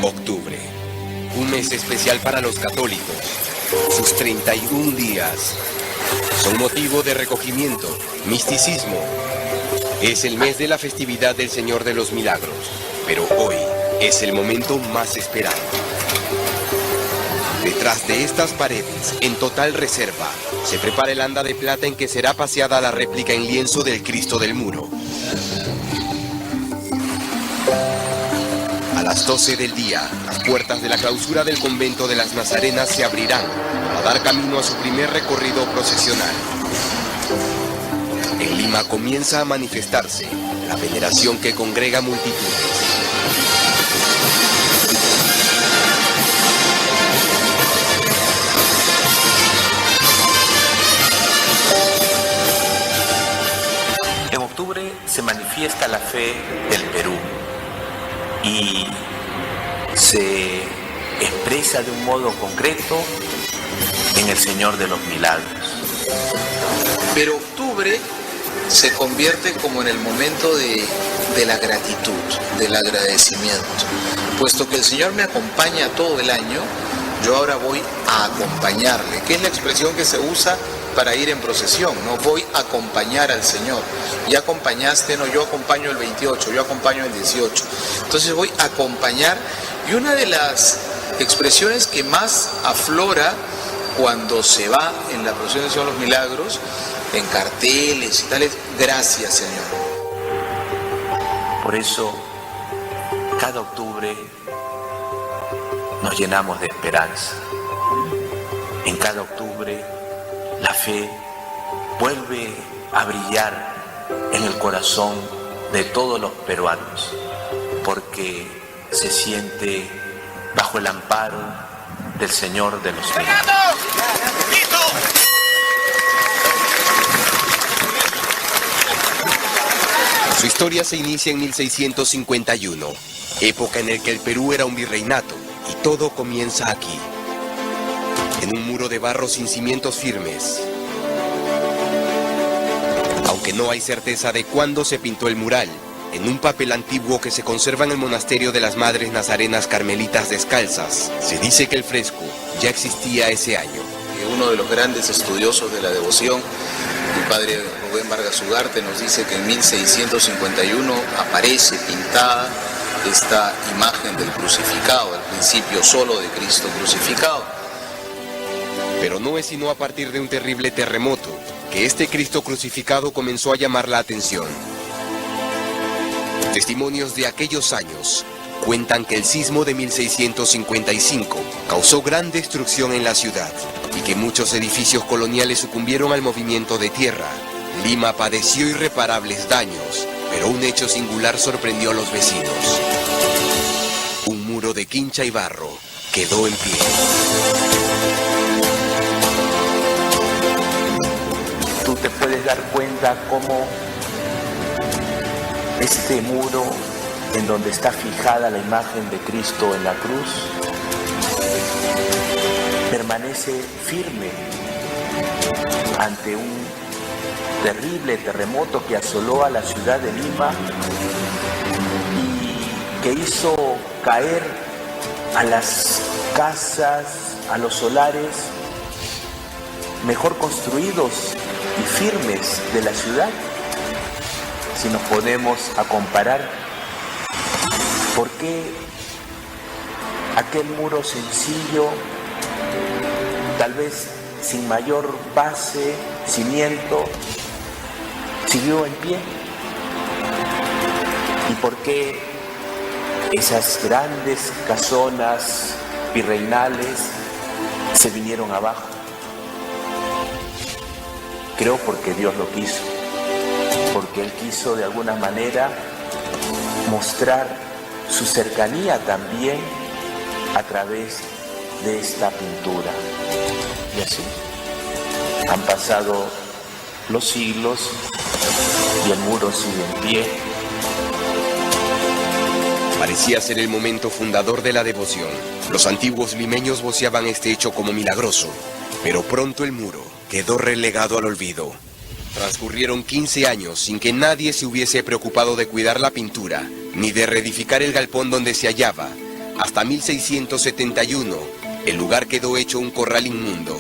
Octubre, un mes especial para los católicos. Sus 31 días son motivo de recogimiento, misticismo. Es el mes de la festividad del Señor de los Milagros, pero hoy es el momento más esperado. Detrás de estas paredes, en total reserva, se prepara el anda de plata en que será paseada la réplica en lienzo del Cristo del Muro. A las 12 del día, las puertas de la clausura del convento de las Nazarenas se abrirán para dar camino a su primer recorrido procesional. En Lima comienza a manifestarse la veneración que congrega multitudes. En octubre se manifiesta la fe del Perú y se expresa de un modo concreto en el Señor de los Milagros. Pero octubre se convierte como en el momento de la gratitud, del agradecimiento. Puesto que el Señor me acompaña todo el año, yo ahora voy a acompañarle, que es la expresión que se usa para ir en procesión, ¿no? Voy a acompañar al Señor. Ya acompañaste, no, yo acompaño el 28, yo acompaño el 18. Entonces voy a acompañar, y una de las expresiones que más aflora cuando se va en la procesión del Señor de los Milagros, en carteles y tales, gracias Señor. Por eso, cada octubre nos llenamos de esperanza. En cada octubre, la fe vuelve a brillar en el corazón de todos los peruanos, porque se siente bajo el amparo del Señor de los Milagros. Su historia se inicia en 1651, época en la que el Perú era un virreinato, y todo comienza aquí, en un muro de barro sin cimientos firmes. Aunque no hay certeza de cuándo se pintó el mural, en un papel antiguo que se conserva en el monasterio de las Madres Nazarenas Carmelitas Descalzas, se dice que el fresco ya existía ese año. Uno de los grandes estudiosos de la devoción, el padre Rubén Vargas Ugarte, nos dice que en 1651 aparece pintada esta imagen del crucificado, al principio solo de Cristo crucificado. Pero no es sino a partir de un terrible terremoto que este Cristo crucificado comenzó a llamar la atención. Testimonios de aquellos años cuentan que el sismo de 1655 causó gran destrucción en la ciudad y que muchos edificios coloniales sucumbieron al movimiento de tierra. Lima padeció irreparables daños, pero un hecho singular sorprendió a los vecinos. Un muro de quincha y barro quedó en pie. Tú te puedes dar cuenta cómo este muro en donde está fijada la imagen de Cristo en la cruz permanece firme ante un terrible terremoto que asoló a la ciudad de Lima y que hizo caer a las casas, a los solares mejor construidos y firmes de la ciudad. Si nos ponemos a comparar, ¿por qué aquel muro sencillo, tal vez sin mayor base, cimiento, siguió en pie? ¿Y por qué esas grandes casonas virreinales se vinieron abajo? Creo porque Dios lo quiso, porque Él quiso de alguna manera mostrar su cercanía también a través de esta pintura. Y así han pasado los siglos y el muro sigue en pie. Parecía ser el momento fundador de la devoción. Los antiguos limeños voceaban este hecho como milagroso, pero pronto el muro quedó relegado al olvido. Transcurrieron 15 años sin que nadie se hubiese preocupado de cuidar la pintura, ni de reedificar el galpón donde se hallaba, Hasta 1671, el lugar quedó hecho un corral inmundo.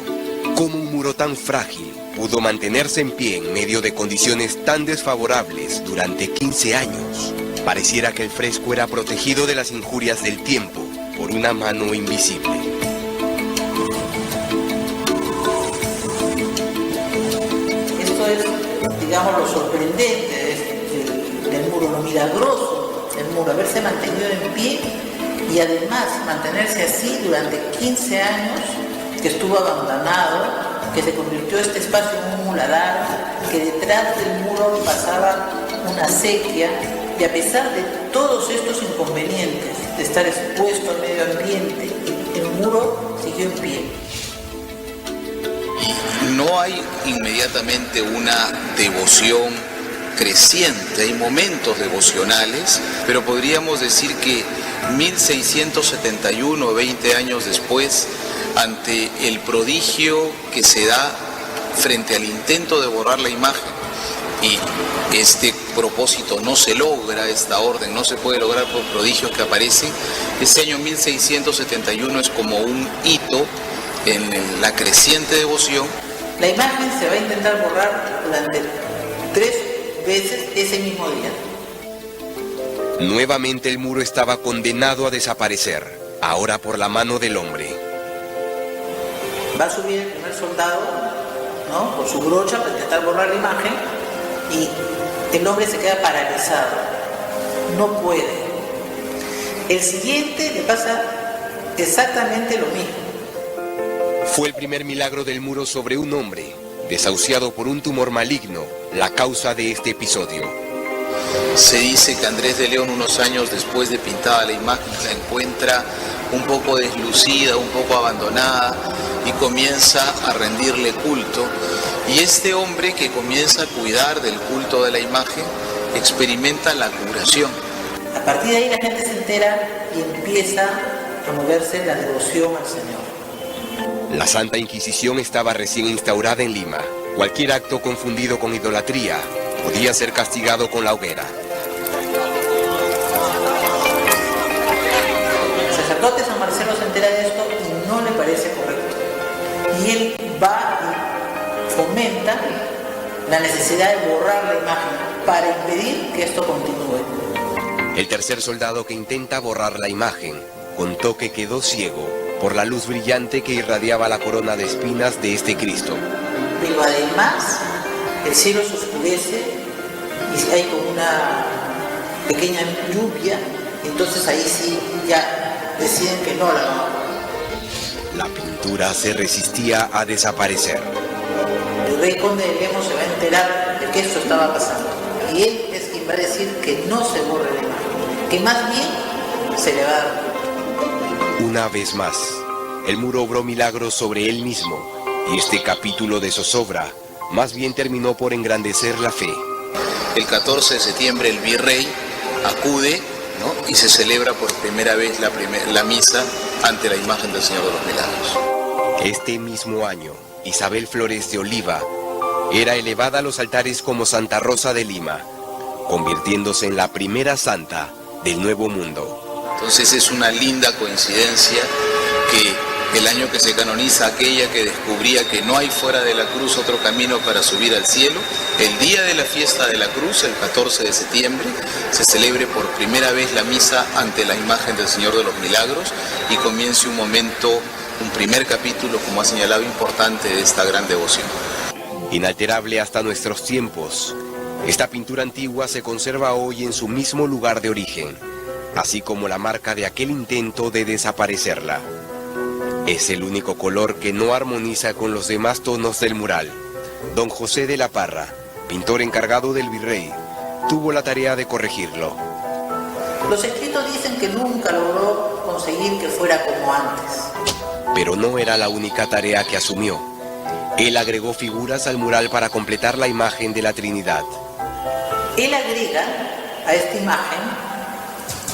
¿Cómo un muro tan frágil pudo mantenerse en pie en medio de condiciones tan desfavorables durante 15 años? Pareciera que el fresco era protegido de las injurias del tiempo por una mano invisible. Esto es, digamos, lo sorprendente del muro, lo milagroso del muro, haberse mantenido en pie y además mantenerse así durante 15 años, que estuvo abandonado, que se convirtió este espacio en un muladar, que detrás del muro pasaba una acequia, y a pesar de todos estos inconvenientes, de estar expuesto al medio ambiente, el muro siguió en pie. No hay inmediatamente una devoción creciente, hay momentos devocionales, pero podríamos decir que 1671, 20 años después, ante el prodigio que se da frente al intento de borrar la imagen, y este propósito no se logra, esta orden no se puede lograr por prodigios que aparecen, este año 1671 es como un hito en la creciente devoción. La imagen se va a intentar borrar durante 3 veces ese mismo día. Nuevamente el muro estaba condenado a desaparecer, ahora por la mano del hombre. Va a subir el primer soldado, ¿no?, por su brocha para intentar borrar la imagen, y el hombre se queda paralizado, no puede. El siguiente le pasa exactamente lo mismo. Fue el primer milagro del muro sobre un hombre, desahuciado por un tumor maligno, la causa de este episodio. Se dice que Andrés de León, unos años después de pintada la imagen, la encuentra un poco deslucida, un poco abandonada, y comienza a rendirle culto. Y este hombre que comienza a cuidar del culto de la imagen experimenta la curación. A partir de ahí la gente se entera y empieza a moverse la devoción al Señor. La Santa Inquisición estaba recién instaurada en Lima. Cualquier acto confundido con idolatría podía ser castigado con la hoguera. El sacerdote San Marcelo se entera de esto y no le parece correcto. Y él va y fomenta la necesidad de borrar la imagen para impedir que esto continúe. El tercer soldado que intenta borrar la imagen contó que quedó ciego por la luz brillante que irradiaba la corona de espinas de este Cristo. Pero además, el cielo se oscurece y hay como una pequeña lluvia, entonces ahí sí ya deciden que no la van a borrar. La pintura se resistía a desaparecer. El rey conde de Lemos se va a enterar de que esto estaba pasando, y él es quien va a decir que no se borre la imagen, que más bien se le va a dar. Una vez más, el muro obró milagros sobre él mismo, y este capítulo de zozobra más bien terminó por engrandecer la fe. El 14 de septiembre el virrey acude, ¿no?, y se celebra por primera vez la misa ante la imagen del Señor de los Milagros. Este mismo año, Isabel Flores de Oliva era elevada a los altares como Santa Rosa de Lima, convirtiéndose en la primera santa del Nuevo Mundo. Entonces es una linda coincidencia que el año que se canoniza aquella que descubría que no hay fuera de la cruz otro camino para subir al cielo, el día de la fiesta de la cruz, el 14 de septiembre, se celebre por primera vez la misa ante la imagen del Señor de los Milagros y comience un momento, un primer capítulo, como ha señalado, importante de esta gran devoción. Inalterable hasta nuestros tiempos, esta pintura antigua se conserva hoy en su mismo lugar de origen, así como la marca de aquel intento de desaparecerla. Es el único color que no armoniza con los demás tonos del mural. Don José de la Parra, pintor encargado del virrey, tuvo la tarea de corregirlo. Los escritos dicen que nunca logró conseguir que fuera como antes. Pero no era la única tarea que asumió. Él agregó figuras al mural para completar la imagen de la Trinidad. Él agrega a esta imagen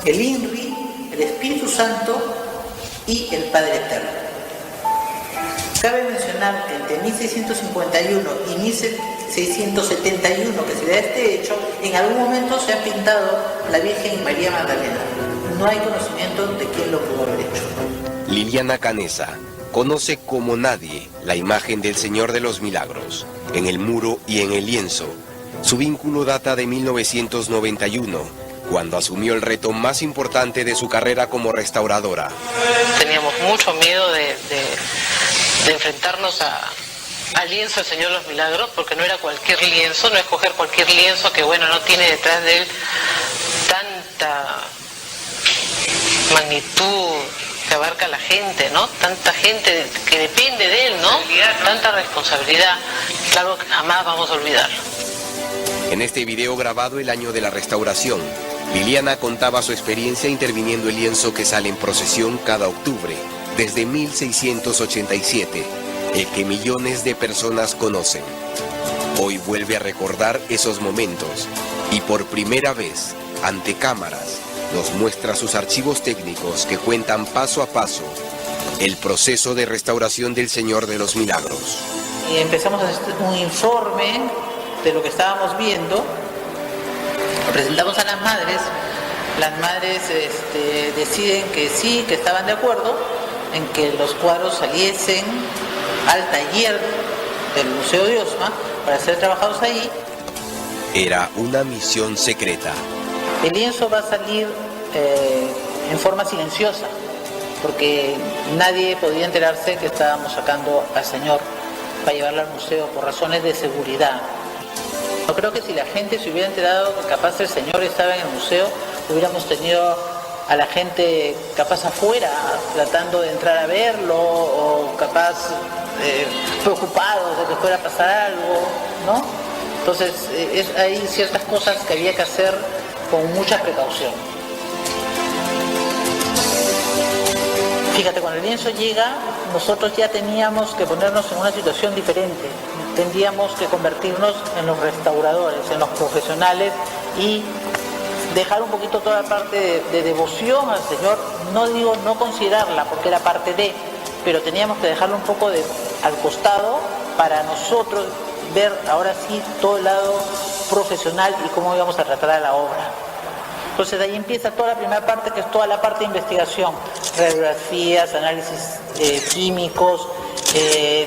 el INRI, el Espíritu Santo y el Padre Eterno. Cabe mencionar que entre 1651 y 1671, que se da este hecho, en algún momento se ha pintado la Virgen y María Magdalena. no hay conocimiento de quién lo pudo haber hecho. Liliana Canessa conoce como nadie la imagen del Señor de los Milagros, en el muro y en el lienzo. Su vínculo data de 1991, cuando asumió el reto más importante de su carrera como restauradora. Teníamos mucho miedo de enfrentarnos al lienzo del Señor de los Milagros, porque no era cualquier lienzo, no escoger cualquier lienzo que, bueno, no tiene detrás de él tanta magnitud que abarca la gente, ¿no? Tanta gente que depende de él, ¿no? Tanta responsabilidad, algo que jamás vamos a olvidar. En este video grabado el año de la restauración, Liliana contaba su experiencia interviniendo el lienzo que sale en procesión cada octubre, desde 1687, el que millones de personas conocen. Hoy vuelve a recordar esos momentos y por primera vez, ante cámaras, nos muestra sus archivos técnicos que cuentan paso a paso el proceso de restauración del Señor de los Milagros. Y empezamos a hacer un informe de lo que estábamos viendo, lo presentamos a las madres deciden que sí, que estaban de acuerdo en que los cuadros saliesen al taller del Museo de Osma para ser trabajados ahí. Era una misión secreta. El lienzo va a salir en forma silenciosa, porque nadie podía enterarse que estábamos sacando al Señor para llevarlo al museo por razones de seguridad. Yo creo que si la gente se hubiera enterado que capaz el Señor estaba en el museo, hubiéramos tenido a la gente capaz afuera tratando de entrar a verlo, o capaz preocupados de que fuera a pasar algo, ¿no? Entonces hay ciertas cosas que había que hacer con mucha precaución. Fíjate, cuando el lienzo llega, nosotros ya teníamos que ponernos en una situación diferente. Tendríamos que convertirnos en los restauradores, en los profesionales, y dejar un poquito toda la parte de devoción al Señor. No digo no considerarla, porque era parte de, pero teníamos que dejarlo un poco al costado para nosotros ver ahora sí todo el lado profesional y cómo íbamos a tratar a la obra. Entonces de ahí empieza toda la primera parte, que es toda la parte de investigación, radiografías, análisis químicos,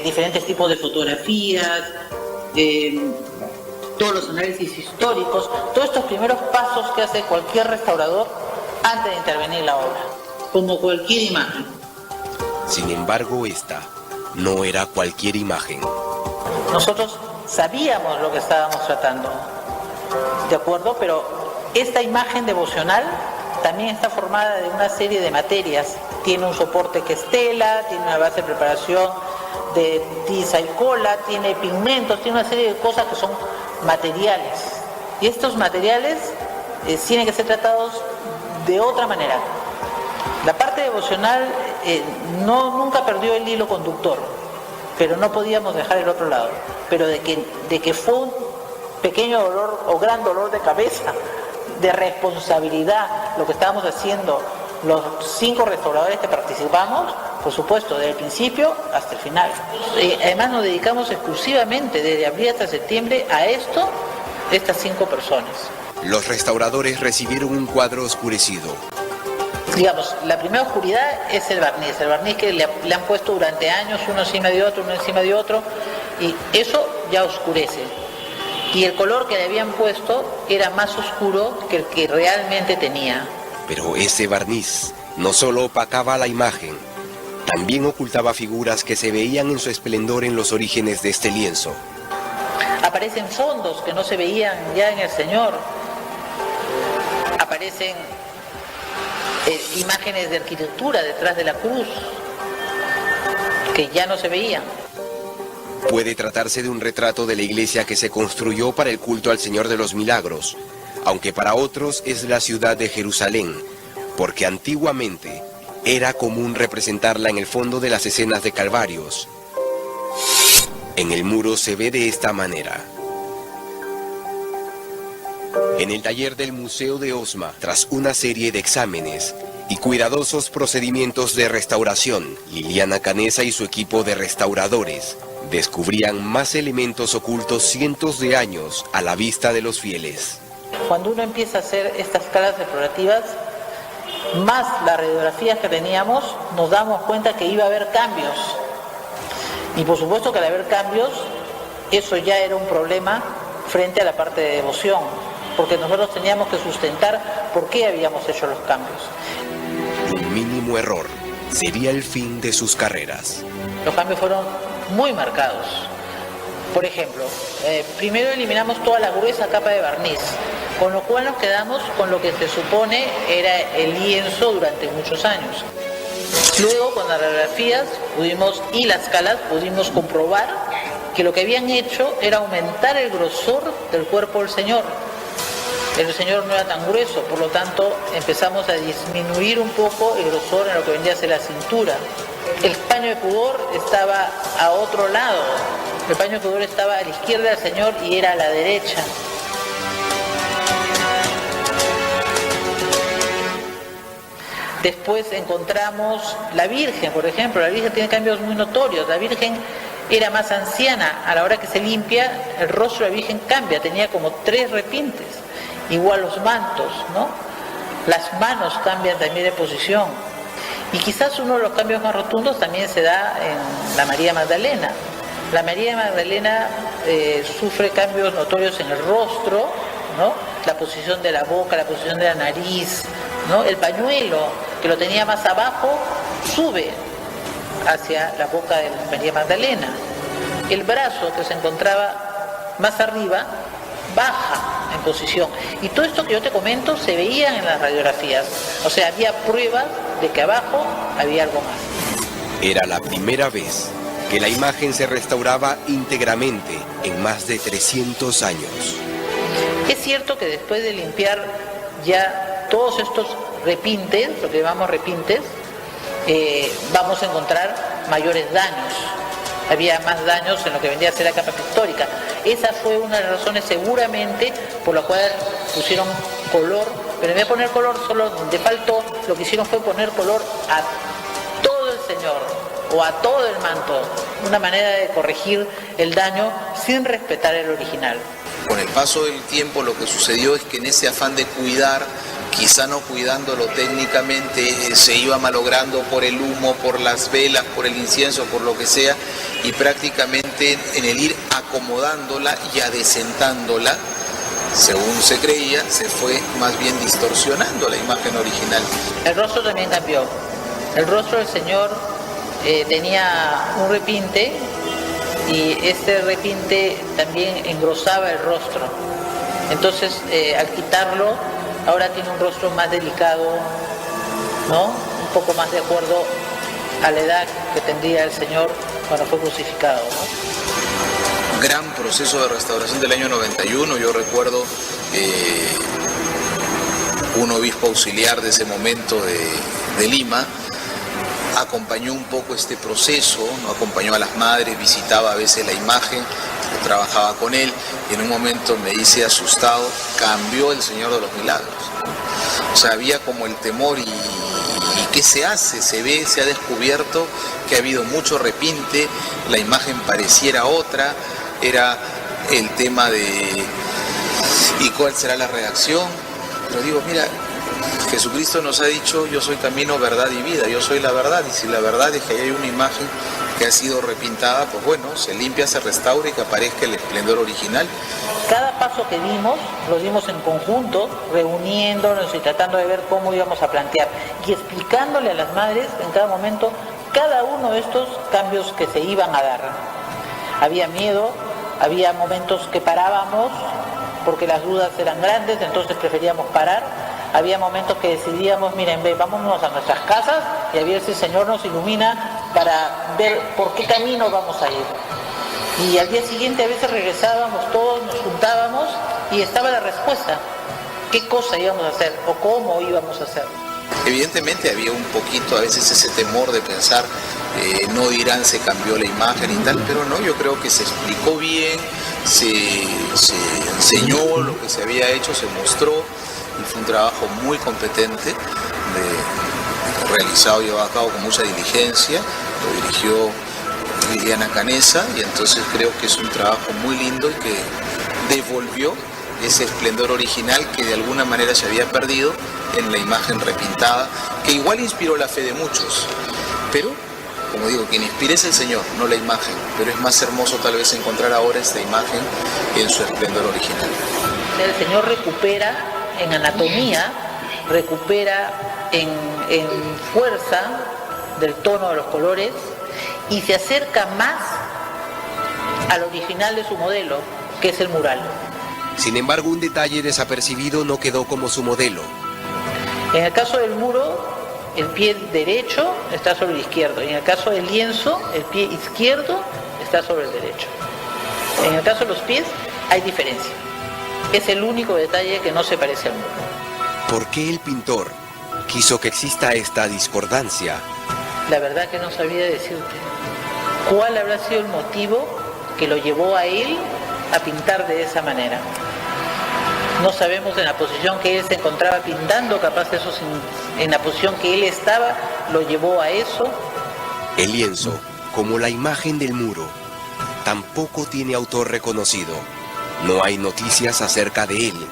diferentes tipos de fotografías, todos los análisis históricos, todos estos primeros pasos que hace cualquier restaurador antes de intervenir en la obra, como cualquier imagen. Sin embargo, esta no era cualquier imagen. Nosotros sabíamos lo que estábamos tratando, ¿de acuerdo? Pero esta imagen devocional también está formada de una serie de materias. Tiene un soporte que es tela, tiene una base de preparación de tiza y cola, tiene pigmentos, tiene una serie de cosas que son materiales. Y estos materiales tienen que ser tratados de otra manera. La parte devocional nunca perdió el hilo conductor, pero no podíamos dejar el otro lado. Pero de que fue un pequeño dolor o gran dolor de cabeza, de responsabilidad, lo que estábamos haciendo los 5 restauradores que participamos, por supuesto, desde el principio hasta el final. Además nos dedicamos exclusivamente desde abril hasta septiembre a esto, estas 5 personas. Los restauradores recibieron un cuadro oscurecido. Digamos, la primera oscuridad es el barniz que le han puesto durante años, uno encima de otro, y eso ya oscurece. Y el color que le habían puesto era más oscuro que el que realmente tenía. Pero ese barniz no solo opacaba la imagen, también ocultaba figuras que se veían en su esplendor en los orígenes de este lienzo. Aparecen fondos que no se veían ya en el Señor. Aparecen imágenes de arquitectura detrás de la cruz que ya no se veían. Puede tratarse de un retrato de la iglesia que se construyó para el culto al Señor de los Milagros, aunque para otros es la ciudad de Jerusalén, porque antiguamente era común representarla en el fondo de las escenas de Calvarios. En el muro se ve de esta manera. En el taller del Museo de Osma, tras una serie de exámenes y cuidadosos procedimientos de restauración, Liliana Canessa y su equipo de restauradores descubrían más elementos ocultos cientos de años a la vista de los fieles. Cuando uno empieza a hacer estas caras explorativas, más las radiografías que teníamos, nos damos cuenta que iba a haber cambios. Y por supuesto que al haber cambios, eso ya era un problema frente a la parte de devoción, porque nosotros teníamos que sustentar por qué habíamos hecho los cambios. Un mínimo error sería el fin de sus carreras. Los cambios fueron muy marcados. Por ejemplo, primero eliminamos toda la gruesa capa de barniz, con lo cual nos quedamos con lo que se supone era el lienzo durante muchos años. Luego, con las radiografías y las escalas, pudimos comprobar que lo que habían hecho era aumentar el grosor del cuerpo del Señor. El Señor no era tan grueso, por lo tanto empezamos a disminuir un poco el grosor en lo que vendría a ser la cintura. El paño de pudor estaba a otro lado. El paño de pudor estaba a la izquierda del Señor y era a la derecha. Después encontramos la Virgen, por ejemplo. La Virgen tiene cambios muy notorios. La Virgen era más anciana. A la hora que se limpia, el rostro de la Virgen cambia. Tenía como 3 repintes. Igual los mantos, ¿no? Las manos cambian también de posición. Y quizás uno de los cambios más rotundos también se da en la María Magdalena. La María Magdalena sufre cambios notorios en el rostro, ¿no? La posición de la boca, la posición de la nariz, ¿no? El pañuelo, que lo tenía más abajo, sube hacia la boca de María Magdalena. El brazo, que se encontraba más arriba, baja en posición. Y todo esto que yo te comento se veía en las radiografías. O sea, había pruebas de que abajo había algo más. Era la primera vez que la imagen se restauraba íntegramente en más de 300 años. Es cierto que después de limpiar ya todos estos repintes, lo que llamamos repintes, vamos a encontrar mayores daños. Había más daños en lo que vendría a ser la capa pictórica. Esa fue una de las razones seguramente por la cual pusieron color, pero en vez de poner color solo de faltó, lo que hicieron fue poner color a todo el Señor o a todo el manto, una manera de corregir el daño sin respetar el original. Con el paso del tiempo lo que sucedió es que en ese afán de cuidar, quizá no cuidándolo técnicamente, se iba malogrando por el humo, por las velas, por el incienso, por lo que sea, y prácticamente en el ir acomodándola y adecentándola, según se creía, se fue más bien distorsionando la imagen original. El rostro también cambió. El rostro del Señor tenía un repinte y este repinte también engrosaba el rostro. Entonces, al quitarlo, ahora tiene un rostro más delicado, ¿no? Un poco más de acuerdo a la edad que tendría el Señor cuando fue crucificado, ¿no? Gran proceso de restauración del año 91, yo recuerdo un obispo auxiliar de ese momento de Lima, acompañó un poco este proceso, ¿no? Acompañó a las madres, visitaba a veces la imagen, trabajaba con él, y en un momento me dice asustado, cambió el Señor de los Milagros. O sea, había como el temor y ¿qué se hace? Se ve, se ha descubierto que ha habido mucho repinte, la imagen pareciera otra, era el tema de ¿y cuál será la reacción? Pero digo, mira, Jesucristo nos ha dicho, yo soy camino, verdad y vida, yo soy la verdad, y si la verdad es que hay una imagen que ha sido repintada, pues bueno, se limpia, se restaura y que aparezca el esplendor original. Cada paso que dimos, lo dimos en conjunto, reuniéndonos y tratando de ver cómo íbamos a plantear y explicándole a las madres en cada momento cada uno de estos cambios que se iban a dar. Había miedo, había momentos que parábamos porque las dudas eran grandes, entonces preferíamos parar. Había momentos que decidíamos, miren, vámonos a nuestras casas y a ver si el Señor nos ilumina para ver por qué camino vamos a ir. Y al día siguiente a veces regresábamos todos, nos juntábamos y estaba la respuesta. ¿Qué cosa íbamos a hacer o cómo íbamos a hacer? Evidentemente había un poquito a veces ese temor de pensar, no dirán se cambió la imagen y tal, pero no, yo creo que se explicó bien, se enseñó lo que se había hecho, se mostró, y fue un trabajo muy competente, realizado y llevado a cabo con mucha diligencia, lo dirigió Liliana Canessa, y entonces creo que es un trabajo muy lindo y que devolvió ese esplendor original que de alguna manera se había perdido en la imagen repintada, que igual inspiró la fe de muchos. Pero, como digo, quien inspira es el Señor, no la imagen, pero es más hermoso tal vez encontrar ahora esta imagen en su esplendor original. El Señor recupera en anatomía, recupera en fuerza del tono de los colores y se acerca más al original de su modelo, que es el mural. Sin embargo, un detalle desapercibido no quedó como su modelo. En el caso del muro, el pie derecho está sobre el izquierdo, y en el caso del lienzo, el pie izquierdo está sobre el derecho. En el caso de los pies, hay diferencia. Es el único detalle que no se parece al muro. ¿Por qué el pintor quiso que exista esta discordancia? La verdad que no sabría decirte cuál habrá sido el motivo que lo llevó a él a pintar de esa manera. No sabemos en la posición que él se encontraba pintando, capaz eso en la posición que él estaba lo llevó a eso. El lienzo, como la imagen del muro, tampoco tiene autor reconocido. No hay noticias acerca de él,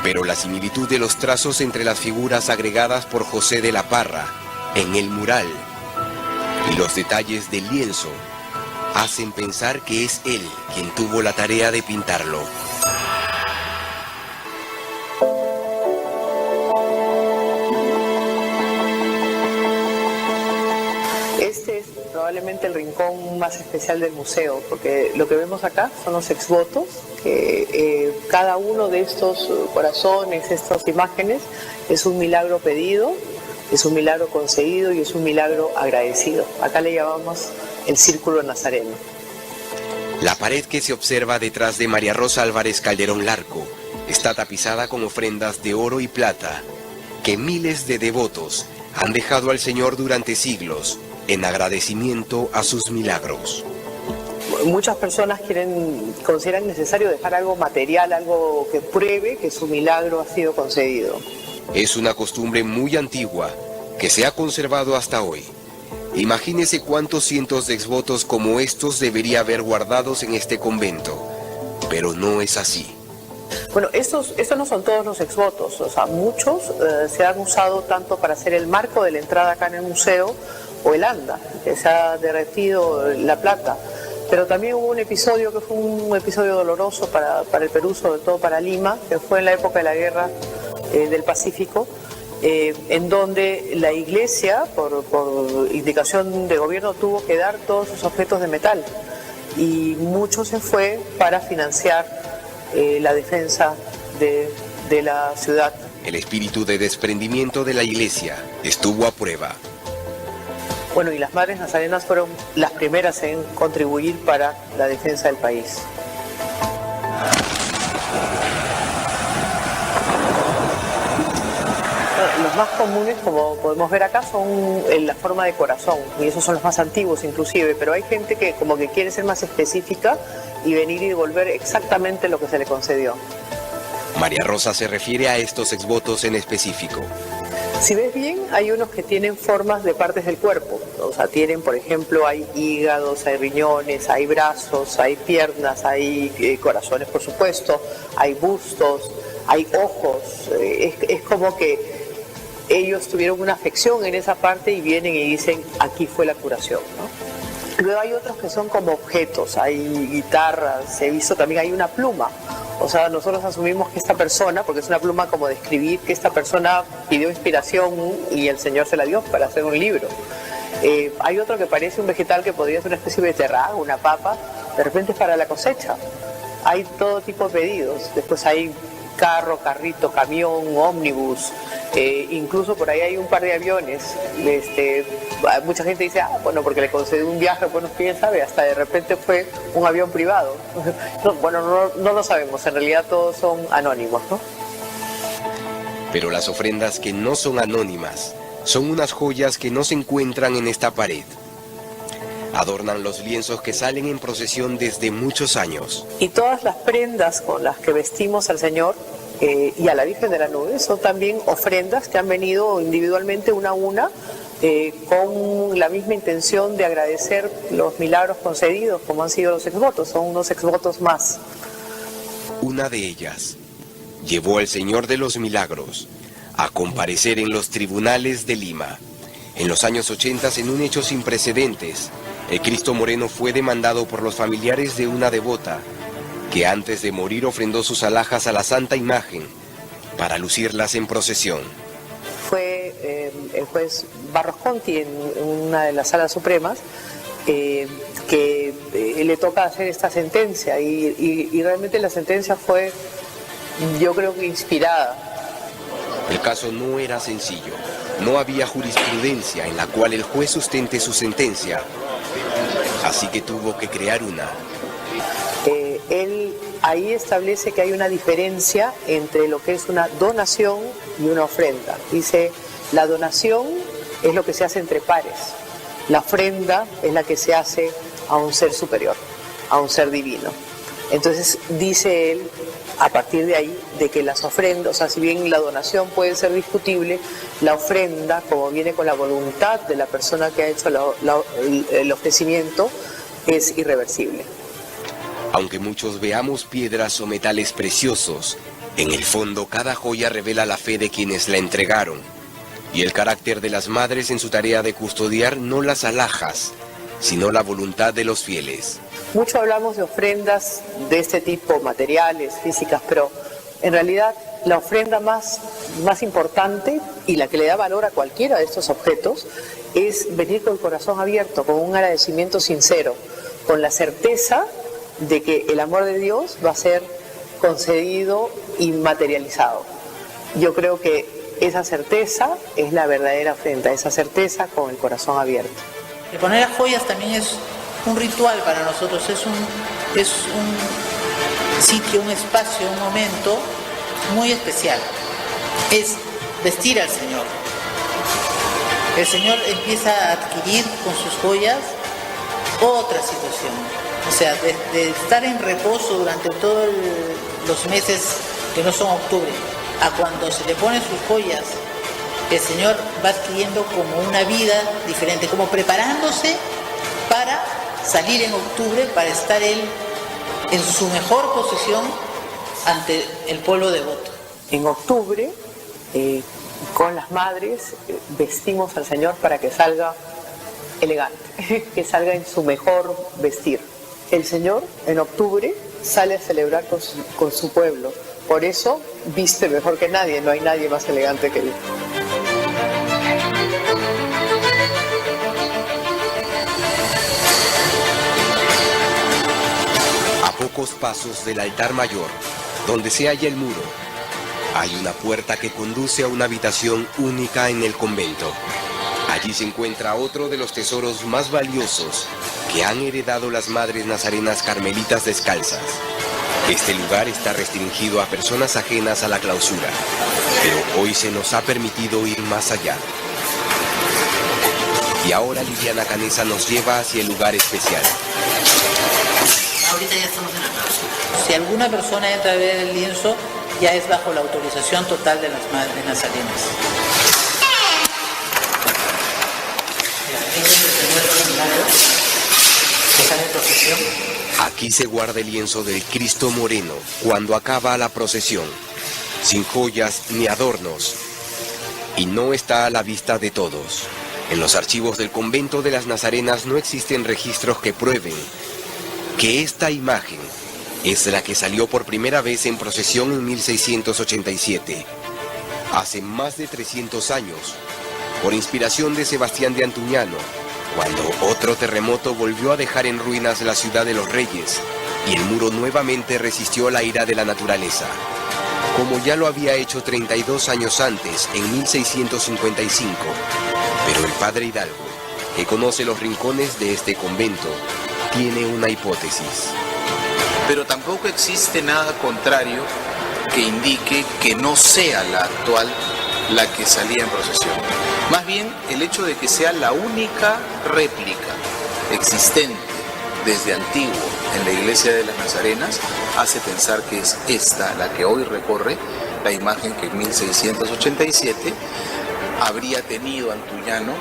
pero la similitud de los trazos entre las figuras agregadas por José de la Parra en el mural y los detalles del lienzo hacen pensar que es él quien tuvo la tarea de pintarlo. Este es probablemente el rincón más especial del museo, porque lo que vemos acá son los exvotos, que cada uno de estos corazones, estas imágenes, es un milagro pedido, es un milagro conseguido y es un milagro agradecido. Acá le llamamos el Círculo Nazareno. La pared que se observa detrás de María Rosa Álvarez Calderón Larco está tapizada con ofrendas de oro y plata que miles de devotos han dejado al Señor durante siglos en agradecimiento a sus milagros. Muchas personas consideran necesario dejar algo material, algo que pruebe que su milagro ha sido concedido. Es una costumbre muy antigua que se ha conservado hasta hoy. Imagínese cuántos cientos de exvotos como estos debería haber guardados en este convento, pero no es así. Bueno, estos no son todos los exvotos, o sea, muchos se han usado tanto para hacer el marco de la entrada acá en el museo o el anda, que se ha derretido la plata. Pero también hubo un episodio que fue un episodio doloroso para el Perú, sobre todo para Lima, que fue en la época de la guerra del Pacífico, en donde la iglesia, por indicación de gobierno, tuvo que dar todos sus objetos de metal y mucho se fue para financiar la defensa de la ciudad. El espíritu de desprendimiento de la iglesia estuvo a prueba. Bueno, y las Madres Nazarenas fueron las primeras en contribuir para la defensa del país. Los más comunes, como podemos ver acá, son en la forma de corazón, y esos son los más antiguos inclusive, pero hay gente que como que quiere ser más específica y venir y devolver exactamente lo que se le concedió. María Rosa se refiere a estos exvotos en específico. Si ves bien, hay unos que tienen formas de partes del cuerpo, o sea, tienen, por ejemplo, hay hígados, hay riñones, hay brazos, hay piernas, hay corazones, por supuesto, hay bustos, hay ojos, es como que ellos tuvieron una afección en esa parte y vienen y dicen, aquí fue la curación, ¿no? Luego hay otros que son como objetos, hay guitarras, he visto también hay una pluma. O sea, nosotros asumimos que esta persona, porque es una pluma como de escribir, que esta persona pidió inspiración y el Señor se la dio para hacer un libro. Hay otro que parece un vegetal que podría ser una especie de beterraga, una papa, de repente es para la cosecha. Hay todo tipo de pedidos. Después hay carro, carrito, camión, ómnibus, incluso por ahí hay un par de aviones. Mucha gente dice, bueno, porque le concedió un viaje, bueno, quién sabe, hasta de repente fue un avión privado. No lo sabemos, en realidad todos son anónimos, ¿no? Pero las ofrendas que no son anónimas son unas joyas que no se encuentran en esta pared. Adornan los lienzos que salen en procesión desde muchos años. Y todas las prendas con las que vestimos al Señor y a la Virgen de la Nube son también ofrendas que han venido individualmente una a una con la misma intención de agradecer los milagros concedidos como han sido los exvotos. Son unos exvotos más. Una de ellas, llevó al Señor de los Milagros a comparecer en los tribunales de Lima. En los años 80, en un hecho sin precedentes, el Cristo Moreno fue demandado por los familiares de una devota que antes de morir ofrendó sus alhajas a la Santa Imagen para lucirlas en procesión. Fue el juez Barros Conti en una de las salas supremas que le toca hacer esta sentencia y realmente la sentencia fue, yo creo que inspirada. El caso no era sencillo. No había jurisprudencia en la cual el juez sustente su sentencia, así que tuvo que crear una. Él ahí establece que hay una diferencia entre lo que es una donación y una ofrenda. Dice, la donación es lo que se hace entre pares, la ofrenda es la que se hace a un ser superior, a un ser divino. Entonces dice él, a partir de ahí, de que las ofrendas, o sea, si bien la donación puede ser discutible, la ofrenda, como viene con la voluntad de la persona que ha hecho el ofrecimiento, es irreversible. Aunque muchos veamos piedras o metales preciosos, en el fondo cada joya revela la fe de quienes la entregaron y el carácter de las madres en su tarea de custodiar no las alhajas, sino la voluntad de los fieles. Mucho hablamos de ofrendas de este tipo, materiales, físicas, pero en realidad la ofrenda más importante y la que le da valor a cualquiera de estos objetos es venir con el corazón abierto, con un agradecimiento sincero, con la certeza de que el amor de Dios va a ser concedido y materializado. Yo creo que esa certeza es la verdadera ofrenda, esa certeza con el corazón abierto. El poner las joyas también es un ritual para nosotros, es un sitio, un espacio, un momento muy especial. Es vestir al Señor. El Señor empieza a adquirir con sus joyas otra situación. O sea, de estar en reposo durante todos los meses que no son octubre, a cuando se le ponen sus joyas, el Señor va adquiriendo como una vida diferente, como preparándose para salir en octubre, para estar Él en su mejor posición ante el pueblo devoto. En octubre, con las madres, vestimos al Señor para que salga elegante, que salga en su mejor vestir. El Señor en octubre sale a celebrar con su pueblo, por eso viste mejor que nadie, no hay nadie más elegante que Él. A pocos pasos del altar mayor, donde se halla el muro, hay una puerta que conduce a una habitación única en el convento. Allí se encuentra otro de los tesoros más valiosos que han heredado las madres nazarenas carmelitas descalzas. Este lugar está restringido a personas ajenas a la clausura, pero hoy se nos ha permitido ir más allá. Y ahora Liliana Canesa nos lleva hacia el lugar especial. Ahorita ya estamos en la clausura. Si alguna persona entra a ver el lienzo, ya es bajo la autorización total de las madres nazarenas. Aquí se guarda el lienzo del Cristo Moreno cuando acaba la procesión, sin joyas ni adornos, y no está a la vista de todos. En los archivos del convento de las Nazarenas no existen registros que prueben que esta imagen es la que salió por primera vez en procesión en 1687, hace más de 300 años, por inspiración de Sebastián de Antuñano, cuando otro terremoto volvió a dejar en ruinas la ciudad de los Reyes y el muro nuevamente resistió la ira de la naturaleza. Como ya lo había hecho 32 años antes, en 1655, pero el padre Hidalgo, que conoce los rincones de este convento, tiene una hipótesis. Pero tampoco existe nada contrario que indique que no sea la actual la que salía en procesión. Más bien, el hecho de que sea la única réplica existente desde antiguo en la iglesia de las Nazarenas hace pensar que es esta la que hoy recorre la imagen que en 1687 habría tenido Antuñano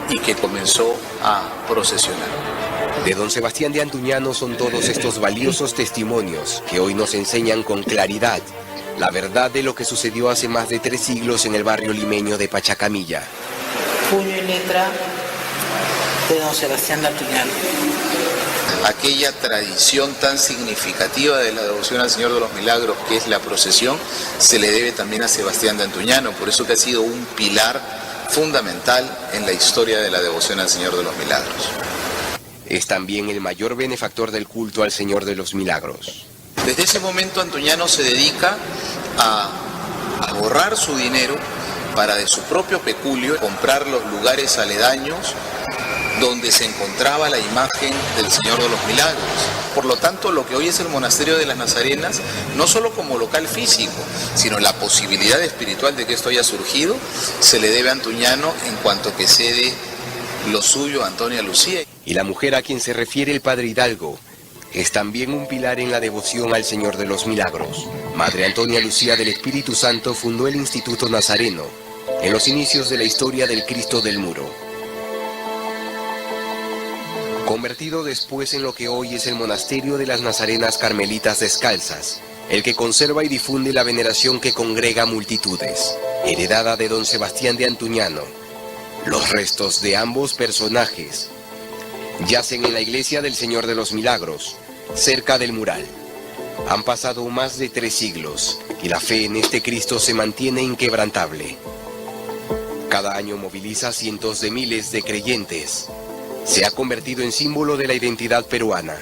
y que comenzó a procesionar. De don Sebastián de Antuñano son todos estos valiosos testimonios que hoy nos enseñan con claridad la verdad de lo que sucedió hace más de 3 siglos en el barrio limeño de Pachacamilla. Puño y letra de don Sebastián de Antuñano. Aquella tradición tan significativa de la devoción al Señor de los Milagros, que es la procesión, se le debe también a Sebastián de Antuñano, por eso que ha sido un pilar fundamental en la historia de la devoción al Señor de los Milagros. Es también el mayor benefactor del culto al Señor de los Milagros. Desde ese momento Antuñano se dedica a ahorrar su dinero para de su propio peculio comprar los lugares aledaños donde se encontraba la imagen del Señor de los Milagros. Por lo tanto, lo que hoy es el Monasterio de las Nazarenas, no solo como local físico, sino la posibilidad espiritual de que esto haya surgido, se le debe a Antuñano en cuanto que cede lo suyo a Antonia Lucía. Y la mujer a quien se refiere el padre Hidalgo es también un pilar en la devoción al Señor de los Milagros. Madre Antonia Lucía del Espíritu Santo fundó el Instituto Nazareno en los inicios de la historia del Cristo del Muro, convertido después en lo que hoy es el Monasterio de las Nazarenas Carmelitas Descalzas, el que conserva y difunde la veneración que congrega multitudes, heredada de don Sebastián de Antuñano. Los restos de ambos personajes yacen en la iglesia del Señor de los Milagros, cerca del mural. Han pasado más de 3 siglos y la fe en este Cristo se mantiene inquebrantable. Cada año moviliza cientos de miles de creyentes. Se ha convertido en símbolo de la identidad peruana,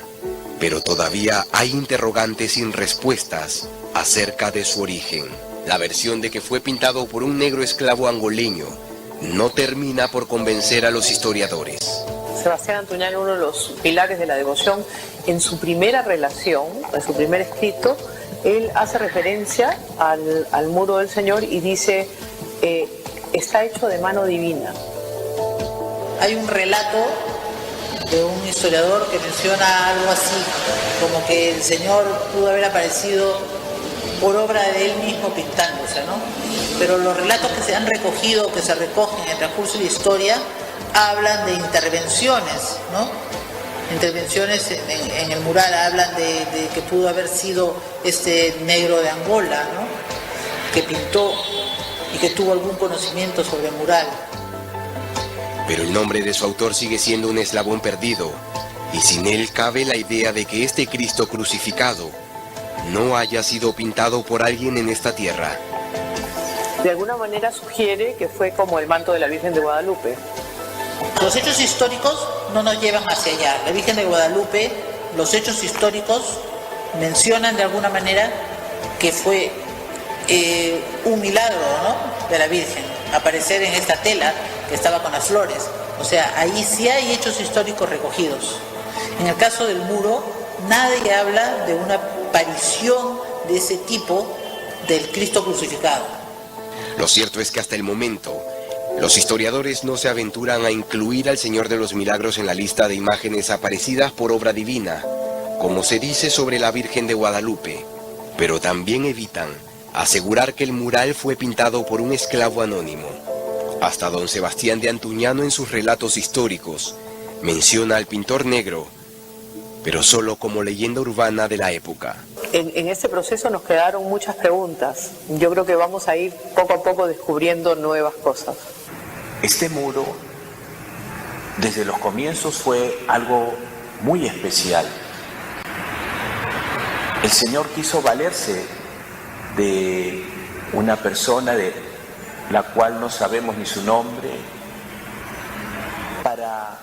pero todavía hay interrogantes sin respuestas acerca de su origen. La versión de que fue pintado por un negro esclavo angoleño no termina por convencer a los historiadores. Sebastián Antuñano, uno de los pilares de la devoción, en su primera relación, en su primer escrito, él hace referencia al muro del Señor y dice, está hecho de mano divina. Hay un relato de un historiador que menciona algo así, como que el Señor pudo haber aparecido por obra de él mismo pintándose, ¿no? Pero los relatos que se han recogido, que se recogen en el transcurso de la historia, hablan de intervenciones, ¿no? Intervenciones en el mural, hablan de que pudo haber sido este negro de Angola, ¿no? Que pintó y que tuvo algún conocimiento sobre el mural. Pero el nombre de su autor sigue siendo un eslabón perdido, y sin él cabe la idea de que este Cristo crucificado no haya sido pintado por alguien en esta tierra. De alguna manera sugiere que fue como el manto de la Virgen de Guadalupe. Los hechos históricos no nos llevan hacia allá. La Virgen de Guadalupe, los hechos históricos mencionan de alguna manera que fue un milagro, ¿no?, de la Virgen, aparecer en esta tela que estaba con las flores. O sea, ahí sí hay hechos históricos recogidos. En el caso del muro, nadie habla de una aparición de ese tipo del Cristo crucificado. Lo cierto es que hasta el momento, los historiadores no se aventuran a incluir al Señor de los Milagros en la lista de imágenes aparecidas por obra divina, como se dice sobre la Virgen de Guadalupe, pero también evitan asegurar que el mural fue pintado por un esclavo anónimo. Hasta don Sebastián de Antuñano en sus relatos históricos menciona al pintor negro, pero solo como leyenda urbana de la época. En este proceso nos quedaron muchas preguntas. Yo creo que vamos a ir poco a poco descubriendo nuevas cosas. Este muro, desde los comienzos, fue algo muy especial. El Señor quiso valerse de una persona de la cual no sabemos ni su nombre, para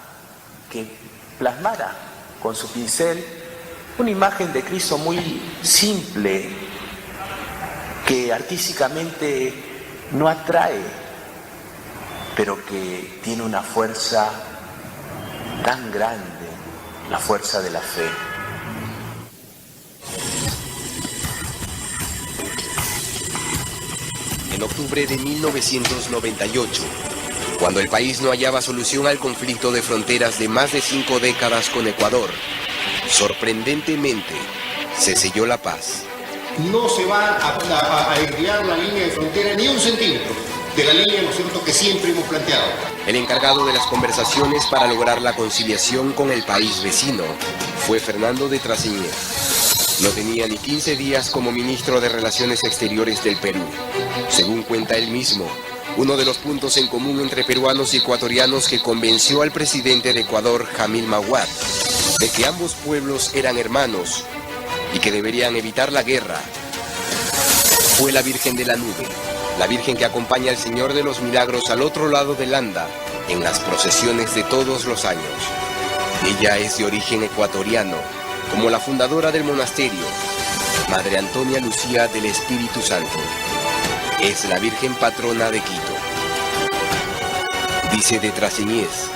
que plasmara con su pincel una imagen de Cristo muy simple, que artísticamente no atrae, pero que tiene una fuerza tan grande, la fuerza de la fe. En octubre de 1998, cuando el país no hallaba solución al conflicto de fronteras de más de 5 décadas con Ecuador, sorprendentemente se selló la paz. No se va a desviar la línea de frontera ni un centímetro de la línea, ¿no es cierto?, que siempre hemos planteado. El encargado de las conversaciones para lograr la conciliación con el país vecino fue Fernando de Traseñer. No tenía ni 15 días como ministro de Relaciones Exteriores del Perú. Según cuenta él mismo, uno de los puntos en común entre peruanos y ecuatorianos que convenció al presidente de Ecuador, Jamil Mahuad, de que ambos pueblos eran hermanos y que deberían evitar la guerra, fue la Virgen de la Nube, la Virgen que acompaña al Señor de los Milagros al otro lado del Anda en las procesiones de todos los años. Ella es de origen ecuatoriano, como la fundadora del monasterio, Madre Antonia Lucía del Espíritu Santo. Es la Virgen patrona de Quito. Dice de Traseñez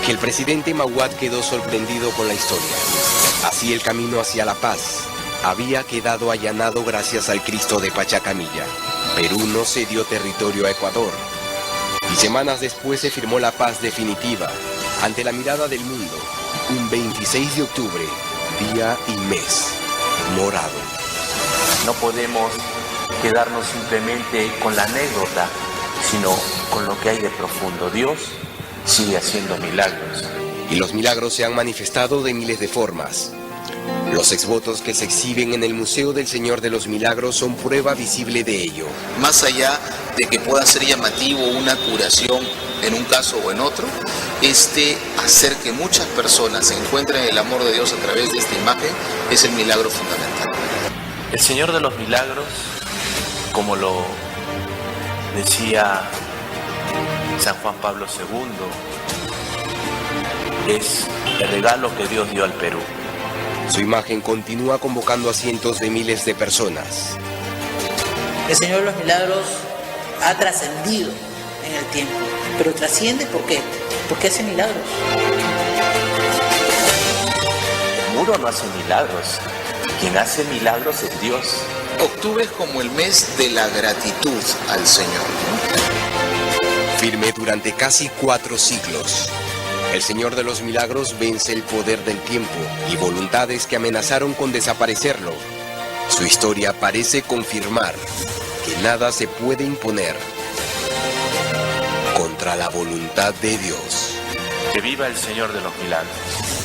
que el presidente Mahuad quedó sorprendido con la historia. Así el camino hacia la paz había quedado allanado gracias al Cristo de Pachacamilla. Perú no cedió territorio a Ecuador y semanas después se firmó la paz definitiva ante la mirada del mundo, un 26 de octubre, día y mes morado. No podemos quedarnos simplemente con la anécdota, sino con lo que hay de profundo. Dios sigue haciendo milagros. Y los milagros se han manifestado de miles de formas. Los exvotos que se exhiben en el Museo del Señor de los Milagros son prueba visible de ello. Más allá de que pueda ser llamativo una curación en un caso o en otro, hacer que muchas personas encuentren el amor de Dios a través de esta imagen es el milagro fundamental. El Señor de los Milagros, como lo decía San Juan Pablo II, es el regalo que Dios dio al Perú. Su imagen continúa convocando a cientos de miles de personas. El Señor de los Milagros ha trascendido en el tiempo, pero trasciende ¿por qué? Porque hace milagros. El muro no hace milagros, quien hace milagros es Dios. Octubre es como el mes de la gratitud al Señor, ¿no? Firme durante casi 4 siglos. El Señor de los Milagros vence el poder del tiempo y voluntades que amenazaron con desaparecerlo. Su historia parece confirmar que nada se puede imponer contra la voluntad de Dios. Que viva el Señor de los Milagros.